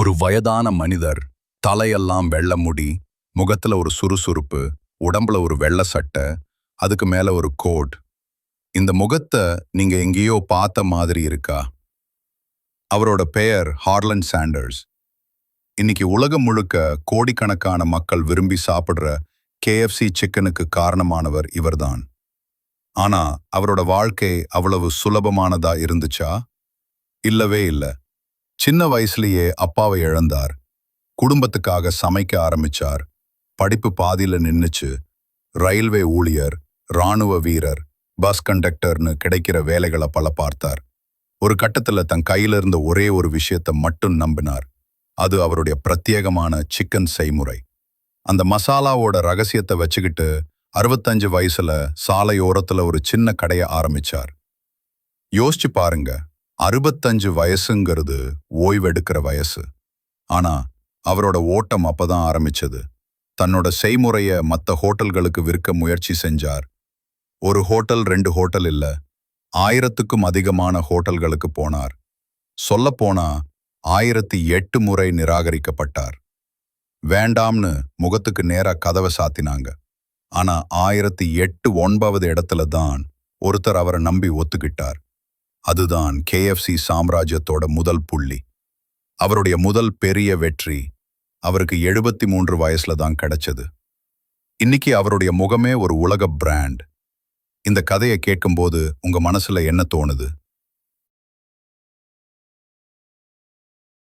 ஒரு வயதான மனிதர், தலையெல்லாம் வெள்ளை முடி, முகத்துல ஒரு சுறுசுறுப்பு, உடம்புல ஒரு வெள்ளை சட்டை, அதுக்கு மேல ஒரு கோட். இந்த முகத்தை நீங்க எங்கேயோ பார்த்த மாதிரி இருக்கா? அவரோட பெயர் ஹார்லண்ட் சாண்டர்ஸ். இன்னைக்கு உலகம் முழுக்க கோடிக்கணக்கான மக்கள் விரும்பி சாப்பிடுற KFC சிக்கனுக்கு காரணமானவர் இவர்தான். ஆனா அவரோட வாழ்க்கை அவ்வளவு சுலபமானதா இருந்துச்சா? இல்லவே இல்ல. சின்ன வயசுலயே அப்பாவை இழந்தார். குடும்பத்துக்காக சமைக்க ஆரம்பிச்சார். படிப்பு பாதியில நின்னுச்சு. ரயில்வே ஊழியர், ராணுவ வீரர், பஸ் கண்டக்டர்னு கிடைக்கிற வேலைகளை பல பார்த்தார். ஒரு கட்டத்துல தன் கையில இருந்த ஒரே ஒரு விஷயத்தை மட்டும் நம்பினார். அது அவருடைய பிரத்யேகமான சிக்கன் செய்முறை. அந்த மசாலாவோட ரகசியத்தை வச்சுக்கிட்டு 65 வயசுல சாலையோரத்துல ஒரு சின்ன கடையை ஆரம்பிச்சார். யோசிச்சு பாருங்க, 65 வயசுங்கிறது ஓய்வெடுக்கிற வயசு. ஆனா அவரோட ஓட்டம் அப்பதான் ஆரம்பிச்சது. தன்னோட செய்முறைய மத்த ஹோட்டல்களுக்கு விற்க முயற்சி செஞ்சார். ஒரு ஹோட்டல், 2 ஹோட்டல் இல்ல, 1000க்கும் அதிகமான ஹோட்டல்களுக்கு போனார். சொல்லப்போனா 1008 முறை நிராகரிக்கப்பட்டார். வேண்டாம்னு முகத்துக்கு நேரா கதவை சாத்தினாங்க. ஆனா 1008 இடத்துல தான் ஒருத்தர் அவரை நம்பி ஒத்துக்கிட்டார். அதுதான் KFC சாம்ராஜ்யத்தோட முதல் புள்ளி. அவருடைய முதல் பெரிய வெற்றி அவருக்கு 73 வயசுல தான் கிடைச்சது. இன்னைக்கு அவருடைய முகமே ஒரு உலக பிராண்ட். இந்த கதையை கேட்கும்போது உங்க மனசுல என்ன தோணுது?